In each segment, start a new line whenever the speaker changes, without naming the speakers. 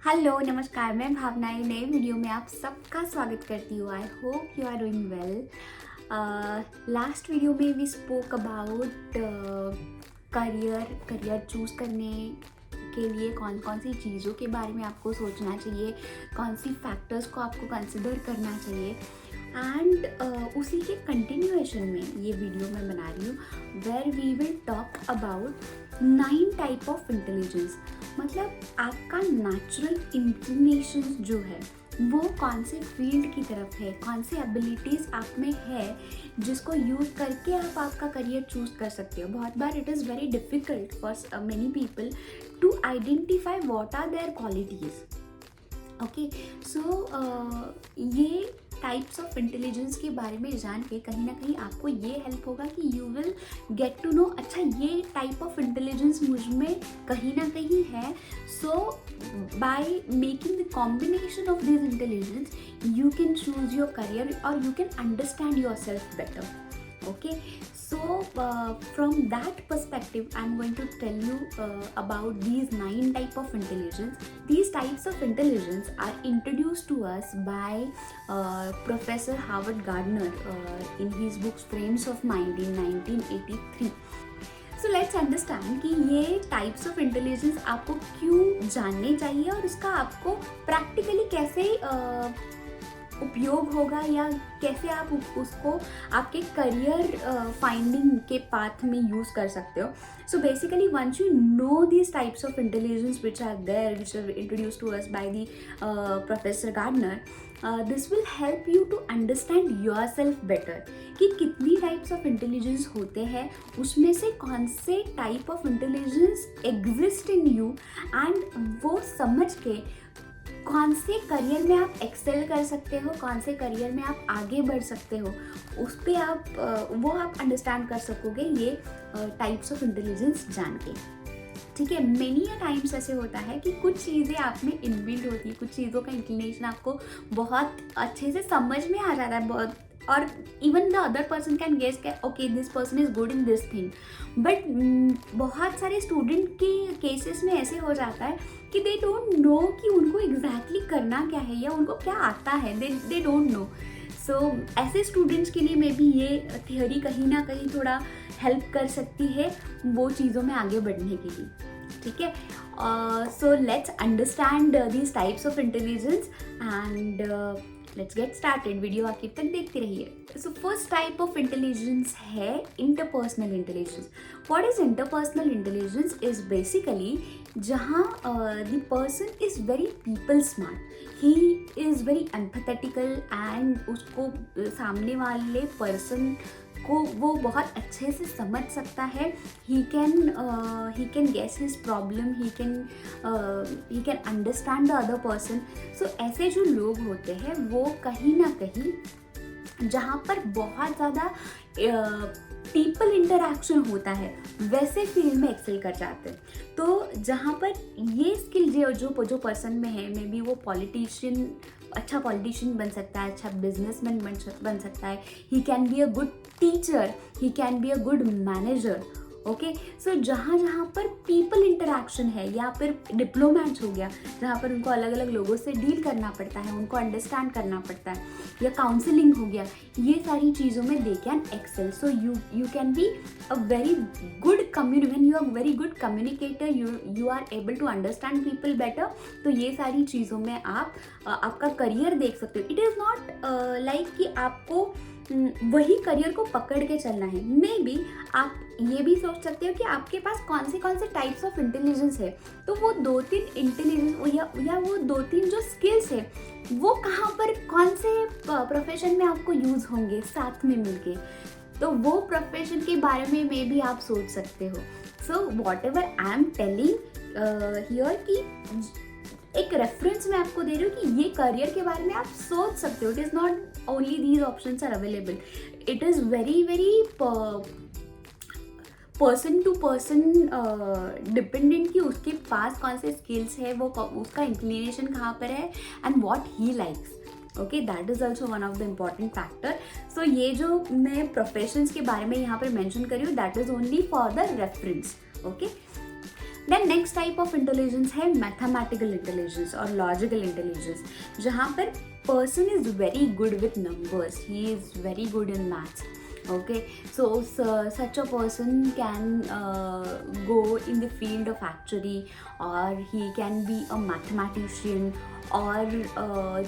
Hello नमस्कार, मैं भावना एक नए वीडियो में आप सबका स्वागत करती हूँ। I hope you are doing well. Last video में we spoke about career choose करने के लिए कौन कौन सी चीज़ों के बारे में आपको सोचना चाहिए, कौन सी फैक्टर्स को आपको कंसिडर करना चाहिए। एंड उसी के कंटिन्यूएशन में ये वीडियो मैं बना रही हूँ, where we will talk about 9 type of intelligence. मतलब आपका नेचुरल इंक्लिनेशन जो है वो कौन से फील्ड की तरफ है, कौन से एबिलिटीज़ आप में है जिसको यूज़ करके आप आपका करियर चूज़ कर सकते हो। बहुत बार it is very difficult for many people to identify what are their qualities. Okay, so ये टाइप्स ऑफ इंटेलिजेंस के बारे में जान के कहीं ना कहीं आपको ये हेल्प होगा कि you will get to know, अच्छा ये टाइप ऑफ इंटेलिजेंस मुझ में कहीं ना कहीं है। So by making the combination of this intelligence you can choose your career और you can understand yourself better. Okay, so from that perspective I'm going to tell you about these 9 type of intelligence. These types of intelligence are introduced to us by Professor Howard Gardner in his books Frames of Mind in 1983. So let's understand कि ये types of intelligence आपको क्यों जानने चाहिए और इसका आपको practically कैसे उपयोग होगा या कैसे आप उसको आपके करियर फाइंडिंग के पाथ में यूज़ कर सकते हो. So basically once you know this types of intelligence which are there, which are introduced to us by the professor Gardner, this will help you to understand yourself better कि कितनी types of intelligence होते हैं, उसमें से कौन से type of intelligence exist in you, and वो समझ के कौन से करियर में आप एक्सेल कर सकते हो, कौन से करियर में आप आगे बढ़ सकते हो, उस पर आप अंडरस्टैंड कर सकोगे ये टाइप्स ऑफ इंटेलिजेंस जान के. ठीक है, मेनी टाइम्स ऐसे होता है कि कुछ चीज़ें आप में इनबिल्ट होती है, कुछ चीज़ों का इंक्लिनेशन आपको बहुत अच्छे से समझ में आ जाता है, बहुत, और even the other person can guess के okay this person is good in this thing. But बहुत सारे स्टूडेंट के केसेस में ऐसे हो जाता है कि दे डोंट नो कि उनको एग्जैक्टली करना क्या है या उनको क्या आता है, दे डोंट नो. सो ऐसे स्टूडेंट्स के लिए मे बी ये थियोरी कहीं ना कहीं थोड़ा हेल्प कर सकती है वो चीज़ों में आगे बढ़ने के लिए. ठीक है, so let's understand these types of intelligence and let's get started. Video आखिर तक देखते रहिए. So first type of intelligence है interpersonal intelligence. What is interpersonal intelligence? Is basically जहाँ the person is very people smart, he is very empathetical and उसको सामने वाले person को वो बहुत अच्छे से समझ सकता है. He can guess his problem, he can understand the other person. So ऐसे जो लोग होते हैं वो कहीं ना कहीं जहाँ पर बहुत ज़्यादा पीपल इंटरैक्शन होता है वैसे फील्ड में एक्सेल कर जाते हैं. तो जहाँ पर ये स्किल जो पर्सन में है, मे बी वो पॉलिटिशियन, अच्छा पॉलिटिशियन बन सकता है, अच्छा बिजनेसमैन बन सकता है, he can be a good teacher, he can be a good manager. Okay, so जहाँ जहाँ पर पीपल इंटरैक्शन है या फिर डिप्लोमेट्स हो गया, जहाँ पर उनको अलग अलग लोगों से डील करना पड़ता है, उनको अंडरस्टैंड करना पड़ता है, या काउंसलिंग हो गया, ये सारी चीज़ों में they can excel. So you can be a very good when you are very good communicator, you are able to understand people better. तो ये सारी चीज़ों में आप आपका करियर देख सकते हो. इट इज़ नॉट लाइक कि आपको वही करियर को पकड़ के चलना है. मे बी आप ये भी सोच सकते हो कि आपके पास कौन से टाइप्स ऑफ इंटेलिजेंस है, तो वो 2-3 इंटेलिजेंस या वो 2-3 जो स्किल्स है वो कहाँ पर कौन से प्रोफेशन में आपको यूज़ होंगे साथ में मिलके, तो वो प्रोफेशन के बारे में मे बी आप सोच सकते हो. So what ever I am telling here कि एक रेफरेंस मैं आपको दे रही हूँ कि ये करियर के बारे में आप सोच सकते हो. It is not only these options are available. It is very very person to person dependent कि उसके पास कौन से स्किल्स है, वो उसका इंक्लिनेशन कहाँ पर है, and what he likes. Okay, that is also one of the important factor. So ये जो मैं प्रोफेशंस के बारे में यहाँ पर मैंशन कर रही हूँ that is only for the reference. Okay, then next type of intelligence है मैथमेटिकल इंटेलिजेंस और लॉजिकल इंटेलिजेंस, जहाँ पर person is very good with numbers, he is very good in maths. Okay, so such a person can go in the field of actuary, or he can be a mathematician, और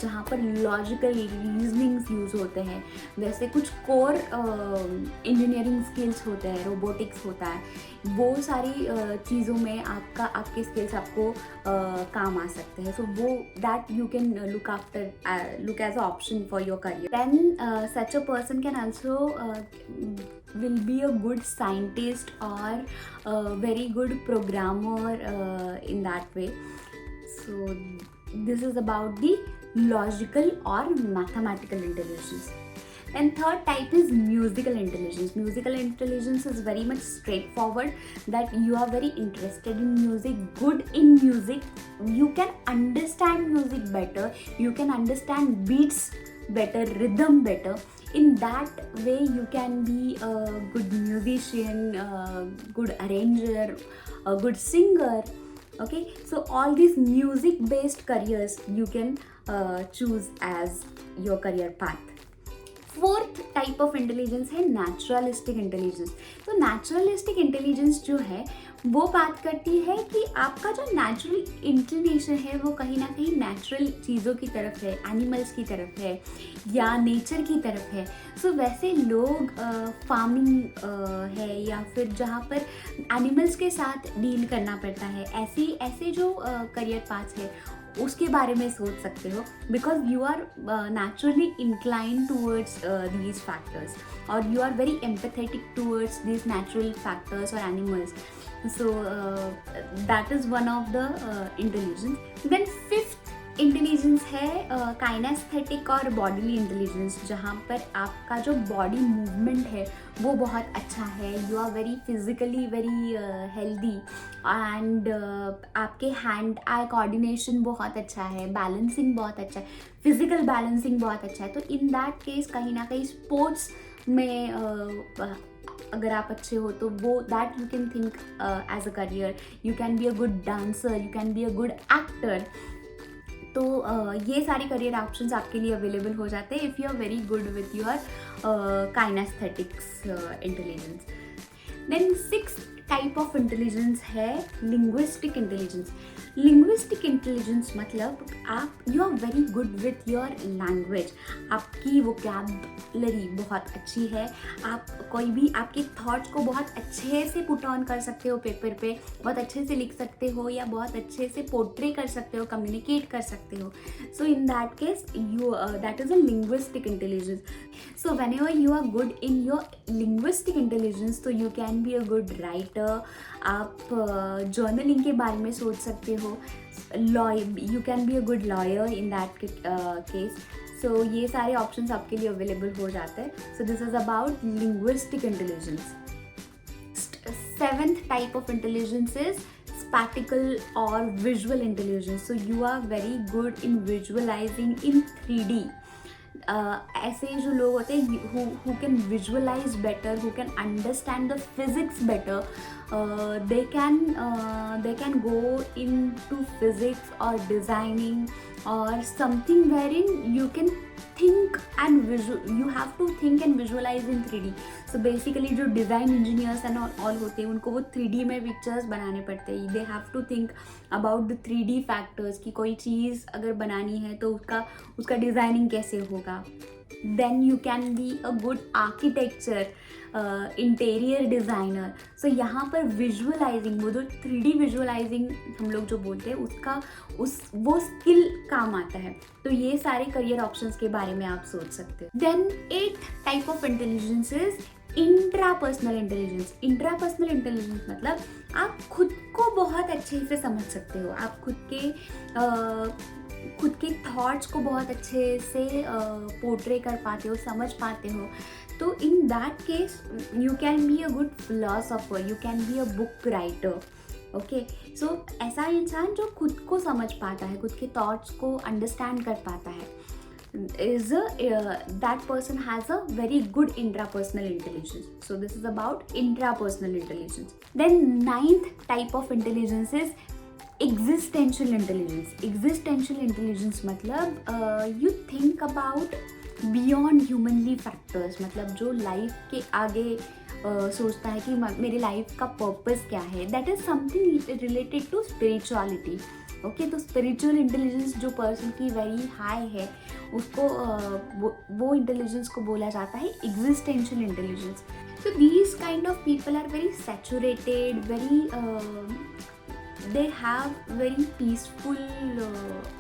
जहाँ पर logical reasonings use होते हैं, वैसे कुछ core engineering skills होते हैं, robotics होता है, वो सारी चीज़ों में आपके स्किल्स आपको काम आ सकते हैं. सो वो that you can look as a option for your career. Then such a person can also will be a good scientist or a very good programmer in that way. So this is about the logical or mathematical intelligence. And third type is musical intelligence. Musical intelligence is very much straightforward, that you are very interested in music, good in music, you can understand music better, you can understand beats better, rhythm better. In that way you can be a good musician, a good arranger, a good singer. Okay, so all these music based careers you can choose as your career path. Fourth type of intelligence है naturalistic intelligence. तो naturalistic intelligence जो है वो बात करती है कि आपका जो नेचुरल इंक्लिनेशन है वो कहीं ना कहीं नेचुरल चीज़ों की तरफ है, एनिमल्स की तरफ है या नेचर की तरफ है. सो वैसे लोग फार्मिंग है या फिर जहाँ पर एनिमल्स के साथ डील करना पड़ता है, ऐसे जो करियर पाथ है उसके बारे में सोच सकते हो, because you are naturally inclined towards these factors और you are very empathetic towards these natural factors और animals. So that is one of the intelligence. Then fifth intelligence है काइनेस्थेटिक और बॉडीली इंटेलिजेंस, जहाँ पर आपका जो बॉडी मूवमेंट है वो बहुत अच्छा है, you are very physically very healthy and आपके हैंड आई कोऑर्डिनेशन बहुत अच्छा है, बैलेंसिंग बहुत अच्छा है, फिजिकल बैलेंसिंग बहुत अच्छा है. तो इन दैट केस कहीं ना कहीं स्पोर्ट्स में अगर आप अच्छे हो तो वो that you can think as a career. You can be a good dancer, you can be a good actor. तो ये सारे करियर ऑप्शंस आपके लिए अवेलेबल हो जाते हैं if you are very good with your kinesthetics intelligence. Then six type of intelligence है linguistic intelligence. Linguistic intelligence मतलब you are very good with your language, आपकी वोकैबुलरी बहुत अच्छी है, आप कोई भी आपके थॉट्स को बहुत अच्छे से पुट ऑन कर सकते हो पेपर पे, बहुत अच्छे से लिख सकते हो या बहुत अच्छे से पोर्ट्रे कर सकते हो, कम्युनिकेट कर सकते हो. So in that case you that is a linguistic intelligence. So whenever you are good in your linguistic intelligence तो you can be a good writer. आप journaling के बारे में सोच सकते हो, you can be a good lawyer in that case. So ये सारे options आपके लिए available हो जाते हैं. So this is about linguistic intelligence. Seventh type of intelligence is spatial or visual intelligence. So you are very good in visualizing in 3D. ऐसे जो लोग होते हैं who can visualize better, who can understand the physics better, they can go into physics or designing or something wherein you can think and you have to think and visualize in 3D. So basically जो design engineers and all होते हैं उनको वो 3D में pictures बनाने पड़ते हैं. They have to think about the 3D factors कि कोई चीज़ अगर बनानी है तो उसका डिज़ाइनिंग कैसे होगा. Then you can be a good architecture, interior designer. So यहाँ पर विजुअलाइजिंग, वो जो 3D विजुअलाइजिंग हम लोग जो बोलते हैं वो स्किल काम आता है. तो ये सारे करियर ऑप्शंस के बारे में आप सोच सकते हो. Then 8th type of intelligence is intrapersonal intelligence. Intrapersonal intelligence मतलब आप खुद को बहुत अच्छे से समझ सकते हो, आप खुद के थॉट्स को बहुत अच्छे से पोर्ट्रे कर पाते हो, समझ पाते हो. तो in that case you can be a good philosopher, you can be a book writer. Okay, so ऐसा इंसान जो खुद को समझ पाता है, खुद के थॉट्स को अंडरस्टैंड कर पाता है. is that person has a very good intrapersonal intelligence. So this is about intrapersonal intelligence. Then ninth type of intelligence is existential intelligence. Existential intelligence मतलब you think about beyond humanly factors, मतलब जो life के आगे सोचता है कि मेरी life का पर्पस क्या है. That is something related to spirituality. Okay, तो स्पिरिचुअल इंटेलिजेंस जो पर्सन की वेरी हाई है उसको वो इंटेलिजेंस को बोला जाता है existential intelligence. So these kind of people are very saturated, very they have very peaceful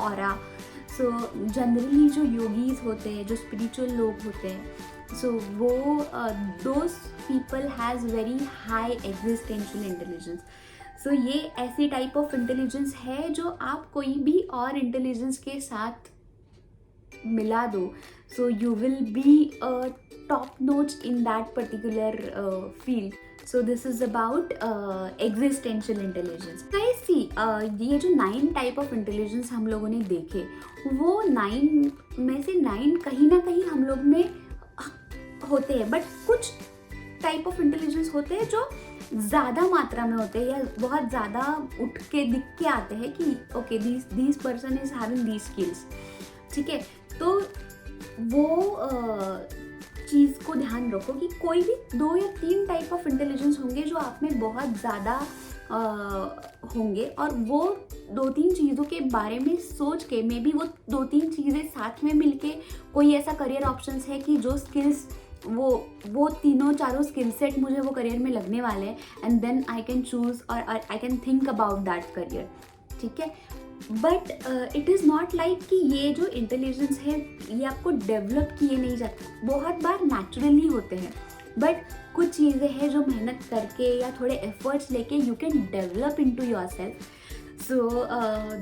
aura. So generally जो yogis होते हैं, जो spiritual लोग होते हैं, so वो those people has very high existential intelligence. So ये ऐसी type of intelligence है जो आप कोई भी और intelligence के साथ मिला दो, so you will be a top notch in that particular field. So this is about existential intelligence. Guys see, ये जो 9 type of intelligence हम लोगों ने देखे, वो 9 में से 9 कहीं ना कहीं हम लोग में होते हैं, बट कुछ टाइप ऑफ इंटेलिजेंस होते हैं जो ज़्यादा मात्रा में होते हैं या बहुत ज़्यादा उठ के दिख के आते हैं कि okay this person is having these skills. ठीक है, तो वो चीज़ को ध्यान रखो कि कोई भी 2 या 3 टाइप ऑफ इंटेलिजेंस होंगे जो आप में बहुत ज़्यादा होंगे, और वो 2-3 चीज़ों के बारे में सोच के मे बी वो 2-3 चीज़ें साथ में मिलके कोई ऐसा करियर ऑप्शंस है कि जो स्किल्स वो तीनों चारों स्किल सेट मुझे वो करियर में लगने वाले हैं, and then I can choose और I can think about that career. ठीक है, but it is not like कि ये जो इंटेलिजेंस है ये आपको डेवलप किए नहीं जाते, बहुत बार नेचुरली होते हैं, बट कुछ चीज़ें हैं जो मेहनत करके या थोड़े एफर्ट्स लेके you can develop into yourself. So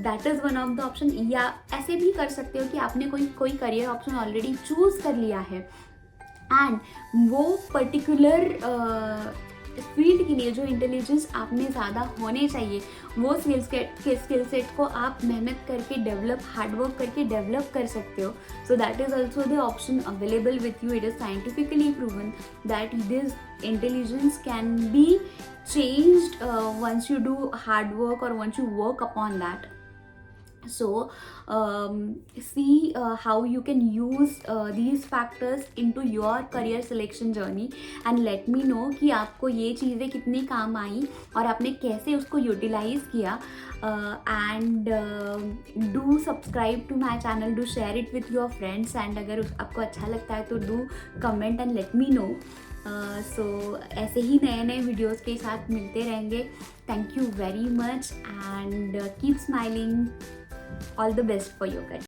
that is one of the option. या ऐसे भी कर सकते हो कि आपने कोई करियर ऑप्शन ऑलरेडी चूज़ कर लिया है एंड वो पर्टिकुलर फील्ड के लिए जो इंटेलिजेंस आप में ज़्यादा होने चाहिए वो स्किल सेट को आप मेहनत करके डेवलप, हार्डवर्क करके डेवलप कर सकते हो. सो that is also the option available with you. It is scientifically proven that this intelligence can be changed once you do hard work or once you work upon that. So see how you can use these factors into your career selection journey and let me know कि आपको ये चीज़ें कितनी काम आई और आपने कैसे उसको यूटिलाइज किया. And do subscribe to my channel, do share it with your friends, and अगर आपको अच्छा लगता है तो do comment and let me know. सो ऐसे ही नए नए वीडियोज़ के साथ मिलते रहेंगे. Thank you very much and keep smiling. All the best for your career.